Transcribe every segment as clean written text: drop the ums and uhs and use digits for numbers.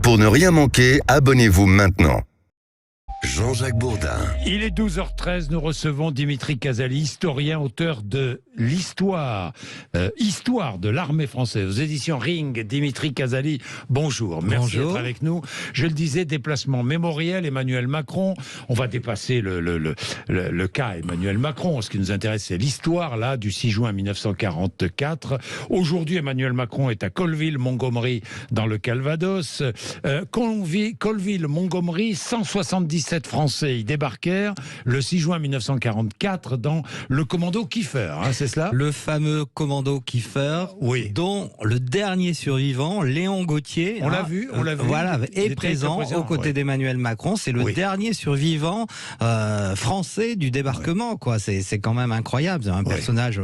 Pour ne rien manquer, abonnez-vous maintenant. Jean-Jacques Bourdin. Il est 12h13, nous recevons Dimitri Casali, historien, auteur de l'histoire, Histoire de l'armée française, aux éditions Ring. Dimitri Casali, bonjour, merci d'être avec nous. Je le disais, déplacement mémoriel, Emmanuel Macron. On va dépasser le cas Emmanuel Macron. Ce qui nous intéresse, c'est l'histoire là du 6 juin 1944. Aujourd'hui, Emmanuel Macron est à Colville-Montgomery, dans le Calvados. Colville-Montgomery, 177 Français y débarquèrent le 6 juin 1944 dans le commando Kiefer, hein, c'est cela ? Le fameux commando Kiefer, oui, dont le dernier survivant, Léon Gauthier, on l'a vu, voilà, est présent aux côtés d'Emmanuel Macron. C'est le dernier survivant français du débarquement, quoi. C'est quand même incroyable, c'est un personnage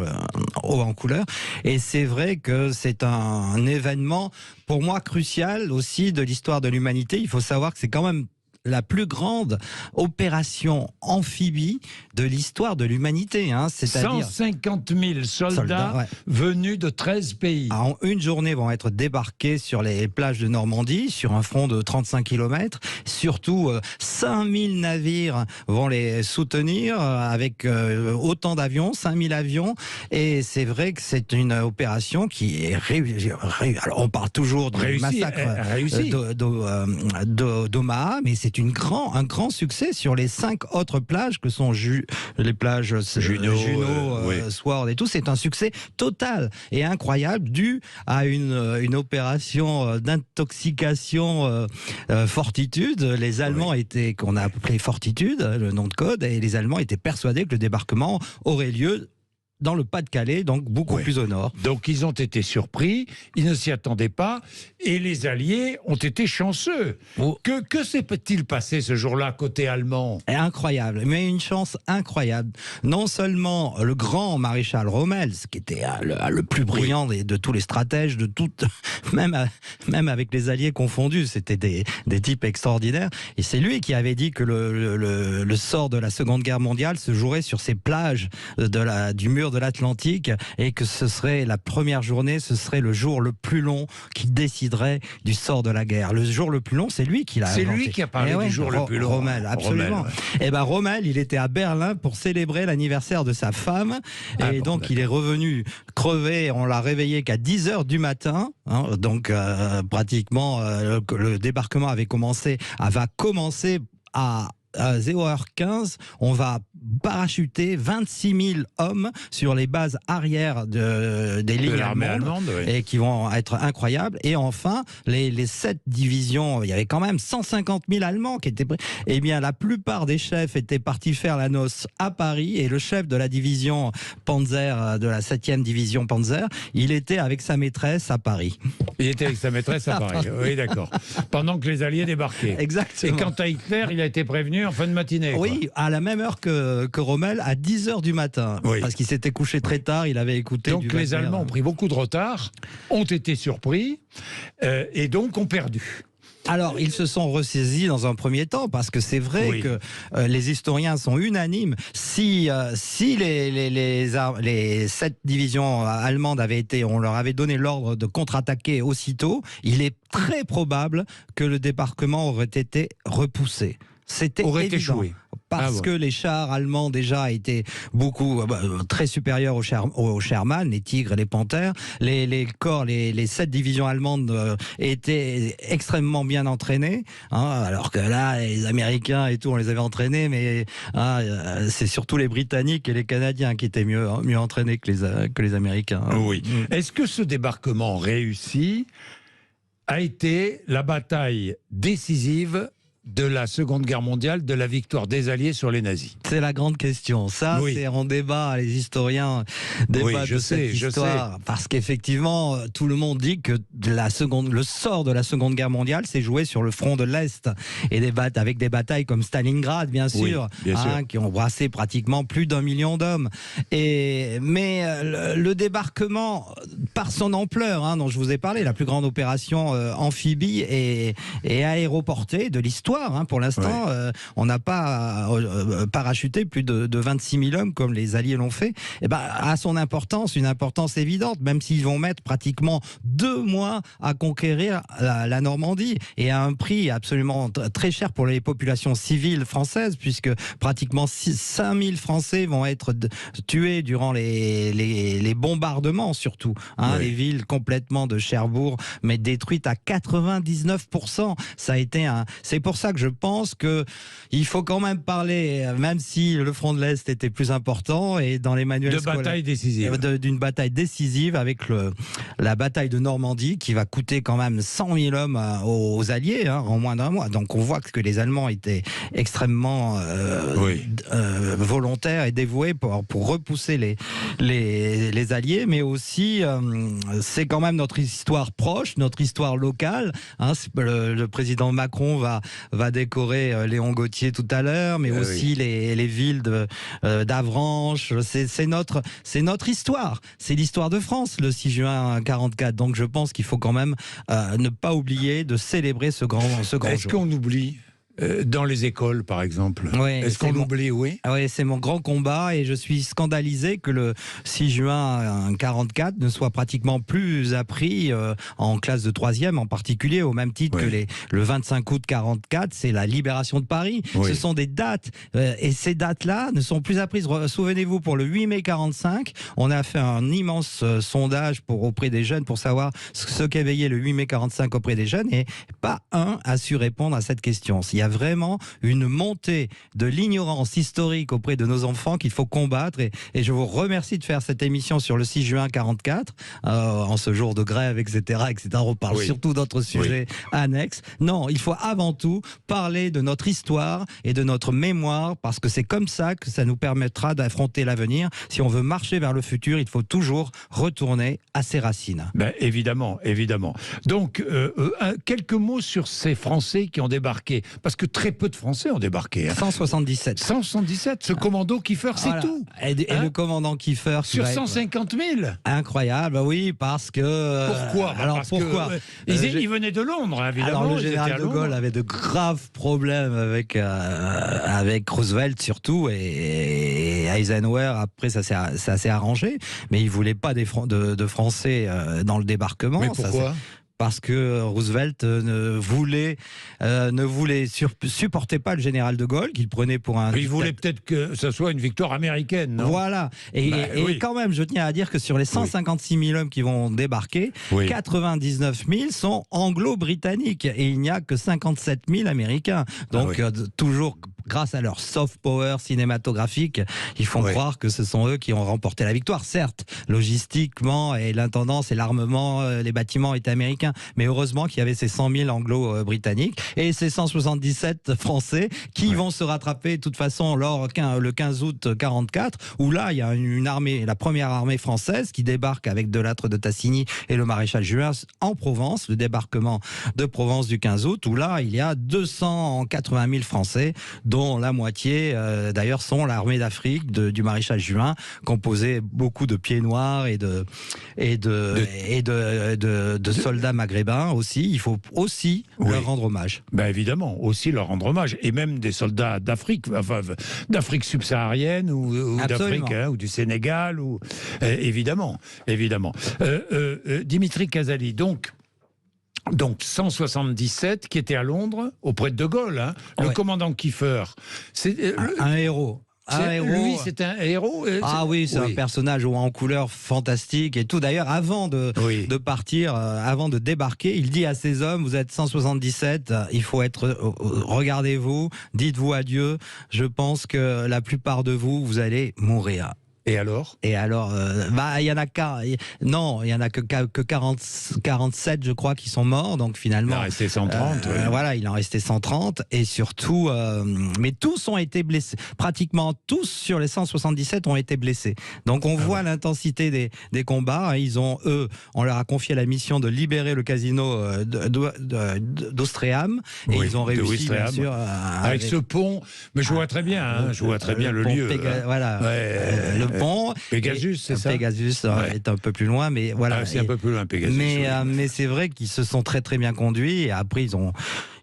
haut en couleur. Et c'est vrai que c'est un événement, pour moi, crucial aussi de l'histoire de l'humanité. Il faut savoir que c'est quand même la plus grande opération amphibie de l'histoire de l'humanité. Hein, c'est-à-dire 150 000 soldats venus de 13 pays. En une journée vont être débarqués sur les plages de Normandie, sur un front de 35 km. Surtout, 5000 navires vont les soutenir avec autant d'avions, 5000 avions. Et c'est vrai que c'est une opération qui est réussie. Alors, on parle toujours du massacre d'Omaha, mais c'est un grand succès sur les 5 autres plages que sont les plages Juno, Sword et tout. C'est un succès total et incroyable dû à une opération d'intoxication Fortitude. Les Allemands qu'on a appelé Fortitude, le nom de code, et les Allemands étaient persuadés que le débarquement aurait lieu dans le Pas-de-Calais, donc beaucoup plus au nord. Donc ils ont été surpris, ils ne s'y attendaient pas, et les Alliés ont été chanceux. Que s'est-il passé ce jour-là côté allemand ? Incroyable, mais une chance incroyable. Non seulement le grand maréchal Rommel, qui était le plus brillant de tous les stratèges, même avec les Alliés confondus, c'était des types extraordinaires, et c'est lui qui avait dit que le sort de la Seconde Guerre mondiale se jouerait sur ces plages du mur de l'Atlantique, et que ce serait la première journée, ce serait le jour le plus long qui déciderait du sort de la guerre. Le jour le plus long, c'est lui qui l'a inventé. C'est lui qui a parlé du jour le plus long. Rommel, absolument. Rommel, Et ben Rommel, il était à Berlin pour célébrer l'anniversaire de sa femme, et donc il est revenu crevé. On l'a réveillé qu'à 10h du matin, hein, donc pratiquement le débarquement va commencer à 0h15, on va parachuter 26 000 hommes sur les bases arrière des lignes allemandes, et qui vont être incroyables. Et enfin, les 7 divisions, il y avait quand même 150 000 Allemands qui étaient prêts. Eh bien, la plupart des chefs étaient partis faire la noce à Paris, et le chef de la division Panzer, de la 7e division Panzer, il était avec sa maîtresse à Paris. Il était avec sa maîtresse à Paris, oui, d'accord. Pendant que les Alliés débarquaient. Exactement. Et quant à Hitler, il a été prévenu en fin de matinée. Oui, à la même heure que Rommel, à 10h du matin. Oui. Parce qu'il s'était couché très tard, il avait écouté. Donc les Allemands ont pris beaucoup de retard, ont été surpris, et donc ont perdu. Alors, ils se sont ressaisis dans un premier temps, parce que c'est vrai que les historiens sont unanimes. Si les 7 divisions allemandes on leur avait donné l'ordre de contre-attaquer aussitôt, il est très probable que le débarquement aurait été repoussé. C'était échoué. Parce que les chars allemands déjà étaient très supérieurs aux Sherman, les Tigres et les Panthers. Les 7 divisions allemandes étaient extrêmement bien entraînées, hein, alors que là, les Américains et tout, on les avait entraînés, mais c'est surtout les Britanniques et les Canadiens qui étaient mieux entraînés que les Américains. Hein. Oui. Est-ce que ce débarquement réussi a été la bataille décisive de la Seconde Guerre mondiale, de la victoire des Alliés sur les nazis? C'est la grande question. Ça, c'est en débat. Les historiens débattent de cette histoire. Parce qu'effectivement, tout le monde dit que le sort de la Seconde Guerre mondiale s'est joué sur le front de l'Est. Et avec des batailles comme Stalingrad, bien sûr, qui ont brassé pratiquement plus d'1 million d'hommes. Mais le débarquement, par son ampleur, dont je vous ai parlé, la plus grande opération amphibie et aéroportée de l'histoire l'histoire. Hein, pour l'instant, on n'a pas parachuté plus de 26 000 hommes comme les Alliés l'ont fait. Et ben, a son importance, une importance évidente, même s'ils vont mettre pratiquement 2 mois à conquérir la Normandie et à un prix absolument très cher pour les populations civiles françaises, puisque pratiquement 5 000 Français vont être tués durant les bombardements, surtout. Hein, les villes complètement de Cherbourg, mais détruites à 99%. Ça a été c'est pour ça que je pense que il faut quand même parler, même si le front de l'Est était plus important, et dans les manuels scolaires, bataille décisive. D'une bataille décisive avec la bataille de Normandie qui va coûter quand même 100 000 hommes aux Alliés en moins d'un mois. Donc on voit que les Allemands étaient extrêmement volontaires et dévoués pour repousser les Alliés, mais aussi c'est quand même notre histoire proche, notre histoire locale. Hein, le président Macron va décorer Léon Gauthier tout à l'heure, mais aussi les villes d'Avranches. C'est notre histoire. C'est l'histoire de France, le 6 juin 44. Donc je pense qu'il faut quand même ne pas oublier de célébrer ce grand jour. Est-ce qu'on oublie dans les écoles, par exemple? Est-ce qu'on oublie? Oui, c'est mon grand combat, et je suis scandalisé que le 6 juin 44 ne soit pratiquement plus appris en classe de 3e, en particulier, au même titre que le 25 août 44, c'est la libération de Paris. Ce sont des dates, et ces dates-là ne sont plus apprises. Souvenez-vous, pour le 8 mai 45, on a fait un immense sondage auprès des jeunes pour savoir ce qu'éveillait le 8 mai 45 auprès des jeunes, et pas un a su répondre à cette question. Il y a vraiment une montée de l'ignorance historique auprès de nos enfants qu'il faut combattre, et je vous remercie de faire cette émission sur le 6 juin 44 en ce jour de grève, etc. On parle surtout d'autres sujets annexes. Non, il faut avant tout parler de notre histoire et de notre mémoire, parce que c'est comme ça que ça nous permettra d'affronter l'avenir. Si on veut marcher vers le futur, il faut toujours retourner à ses racines. Ben, évidemment. Donc, quelques mots sur ces Français qui ont débarqué, parce que très peu de Français ont débarqué. 177. 177, ce commando Kiefer, c'est tout. Et le commandant Kiefer... Sur 150 000. Incroyable, oui, parce que... Pourquoi? Pourquoi ils venaient de Londres, évidemment. Alors, le général de Gaulle avait de graves problèmes avec Roosevelt, surtout, et Eisenhower, après, ça s'est arrangé, mais il ne voulait pas de Français dans le débarquement. Mais pourquoi? Parce que Roosevelt ne supportait pas le général de Gaulle, qu'il prenait pour un... Il voulait peut-être que ce soit une victoire américaine, non? Voilà. Et quand même, je tiens à dire que sur les 156 000 hommes qui vont débarquer, 99 000 sont anglo-britanniques, et il n'y a que 57 000 américains. Donc, toujours grâce à leur soft power cinématographique, ils font croire que ce sont eux qui ont remporté la victoire. Certes, logistiquement, et l'intendance et l'armement, les bâtiments étaient américains, mais heureusement qu'il y avait ces 100 000 anglo-britanniques et ces 177 Français qui vont se rattraper de toute façon le 15 août 44, où là, il y a une armée, la première armée française qui débarque avec Delattre de Tassigny et le maréchal Juin en Provence, le débarquement de Provence du 15 août, où là, il y a 280 000 Français, dont la moitié, d'ailleurs, sont l'armée d'Afrique du maréchal Juin, composée beaucoup de pieds noirs et de soldats maghrébins aussi. Il faut aussi leur rendre hommage. Ben évidemment, aussi leur rendre hommage. Et même des soldats d'Afrique, d'Afrique subsaharienne ou d'Afrique, ou du Sénégal, évidemment. Dimitri Casali, donc 177 qui était à Londres auprès de Gaulle, le commandant Kiefer. C'est un héros. Lui, c'est un héros. C'est un personnage en couleur fantastique et tout. D'ailleurs, avant de partir, avant de débarquer, il dit à ses hommes: vous êtes 177, il faut être. Regardez-vous, dites-vous adieu. Je pense que la plupart de vous allez mourir. Et alors, il y en a il y en a que 47, je crois, qui sont morts. Donc finalement, il en restait 130. Voilà, il en restait 130, et surtout, mais tous ont été blessés. Pratiquement tous sur les 177 ont été blessés. Donc on voit l'intensité des combats. On leur a confié la mission de libérer le casino d'Ouistreham, et ils ont réussi, bien sûr, avec ce pont. Mais je vois très bien, le lieu. Voilà. Le pont. Pegasus, c'est ça? Pegasus est un peu plus loin, mais voilà. C'est un peu plus loin, Pegasus. Mais c'est vrai qu'ils se sont très très bien conduits, et après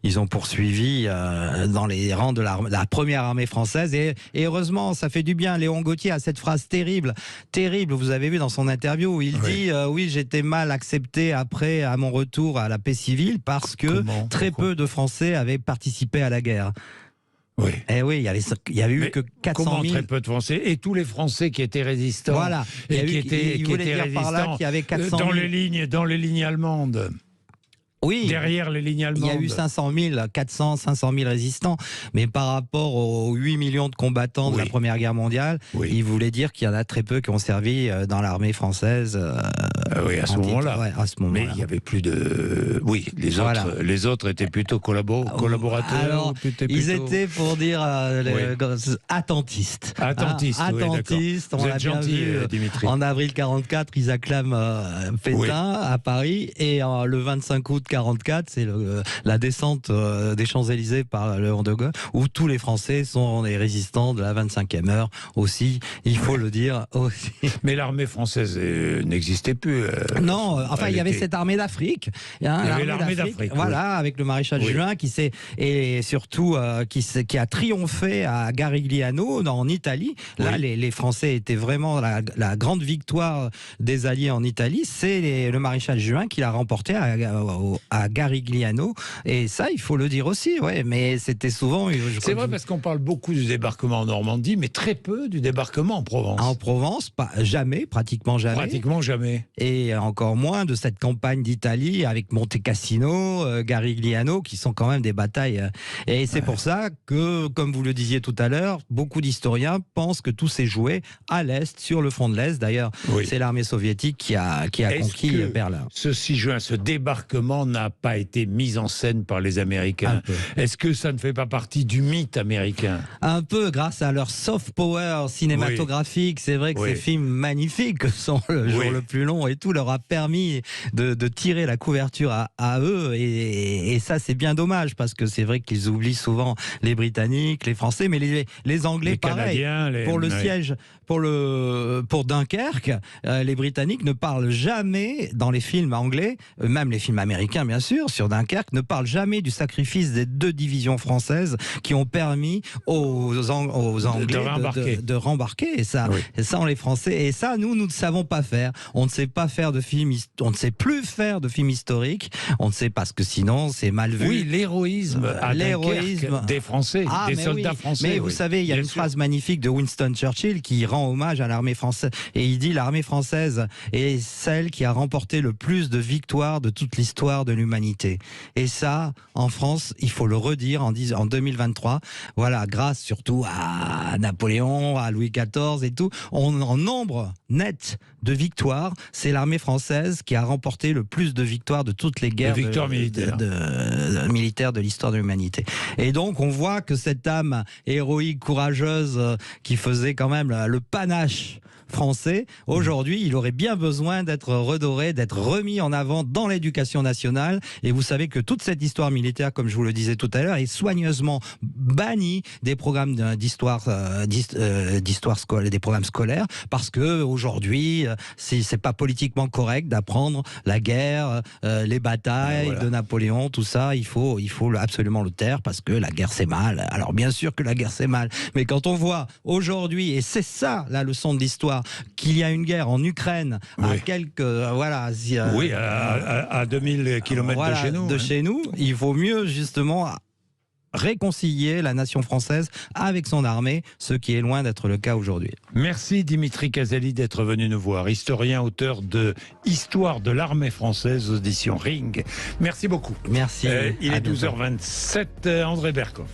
ils ont poursuivi dans les rangs de la première armée française, et heureusement, ça fait du bien. Léon Gauthier a cette phrase terrible, vous avez vu dans son interview, où il dit oui, j'étais mal accepté après, à mon retour à la paix civile, parce que très peu de Français avaient participé à la guerre. Oui. Et oui, il y a eu que 400 000. Comment très peu de Français, et tous les Français qui étaient résistants. Voilà. Et qui étaient résistants qu'il y avait 400 000. dans les lignes allemandes. Oui, derrière les lignes allemandes. Il y a eu 500 000 résistants, mais par rapport aux 8 millions de combattants de la Première Guerre mondiale, il voulait dire qu'il y en a très peu qui ont servi dans l'armée française. Oui, à ce moment-là. Ouais, à ce moment-là. Mais il y avait plus de... Oui, les autres étaient plutôt collaborateurs. Alors, ils étaient, pour dire, attentistes. Attentistes, attentistes. Vous êtes gentil, Dimitri. En avril 44, ils acclament Pétain à Paris, et le 25 août 44, c'est la descente des Champs-Élysées par Léon de Gaulle, où tous les Français sont des résistants de la 25e heure aussi, il faut le dire aussi. Mais l'armée française n'existait plus. Non, enfin il y avait cette armée d'Afrique. Il y avait l'armée d'Afrique. Voilà, avec le maréchal Juin et surtout qui a triomphé à Garigliano en Italie. Là, les Français étaient vraiment la grande victoire des Alliés en Italie. C'est le maréchal Juin qui l'a remporté à Garigliano, et ça il faut le dire aussi, mais c'était souvent... C'est vrai, parce qu'on parle beaucoup du débarquement en Normandie, mais très peu du débarquement en Provence. En Provence, pratiquement jamais. Pratiquement jamais. Et encore moins de cette campagne d'Italie avec Monte Cassino, Garigliano, qui sont quand même des batailles. Et c'est pour ça que, comme vous le disiez tout à l'heure, beaucoup d'historiens pensent que tout s'est joué à l'Est, sur le front de l'Est. D'ailleurs, c'est l'armée soviétique qui a conquis Berlin. Ce 6 juin, ce débarquement n'a pas été mis en scène par les Américains. Est-ce que ça ne fait pas partie du mythe américain? Un peu, grâce à leur soft power cinématographique. C'est vrai que ces films magnifiques sont Le jour le plus long et tout leur a permis de tirer la couverture à eux, et ça c'est bien dommage, parce que c'est vrai qu'ils oublient souvent les Britanniques, les Français, mais les Anglais, pareil. Pour le siège, pour Dunkerque, les Britanniques ne parlent jamais dans les films anglais, même les films américains bien sûr, sur Dunkerque, ne parlent jamais du sacrifice des 2 divisions françaises qui ont permis aux Anglais de rembarquer. Et ça, on les Français, et ça nous ne savons pas faire. On ne sait pas faire de films, on ne sait plus faire de films historiques. On ne sait, parce que sinon c'est mal vu. Oui, l'héroïsme des Français, des soldats français. Mais vous savez, il y a une phrase magnifique de Winston Churchill qui rend hommage à l'armée française, et il dit: l'armée française est celle qui a remporté le plus de victoires de toute l'histoire de l'humanité. Et ça, en France, il faut le redire en 2023. Voilà, grâce surtout à Napoléon, à Louis XIV et tout, en nombre net de victoires, c'est l'armée française qui a remporté le plus de victoires de toutes les guerres militaires de l'histoire de l'humanité. Et donc on voit que cette âme héroïque, courageuse, qui faisait quand même le panache français, aujourd'hui il aurait bien besoin d'être redoré, d'être remis en avant dans l'éducation nationale. Et vous savez que toute cette histoire militaire, comme je vous le disais tout à l'heure, est soigneusement bannie des programmes d'histoire scolaire, des programmes scolaires, parce que aujourd'hui c'est pas politiquement correct d'apprendre la guerre, les batailles de Napoléon, tout ça. Il faut absolument le taire, parce que la guerre c'est mal. Alors bien sûr que la guerre c'est mal, mais quand on voit aujourd'hui, et c'est ça la leçon de l'histoire, qu'il y a une guerre en Ukraine à quelques à 2000 km de chez nous, il vaut mieux justement réconcilier la nation française avec son armée, ce qui est loin d'être le cas aujourd'hui. Merci Dimitri Casali d'être venu nous voir, historien, auteur de Histoire de l'armée française aux éditions Ring. Merci beaucoup. Merci. Il est 12h27, André Berkoff.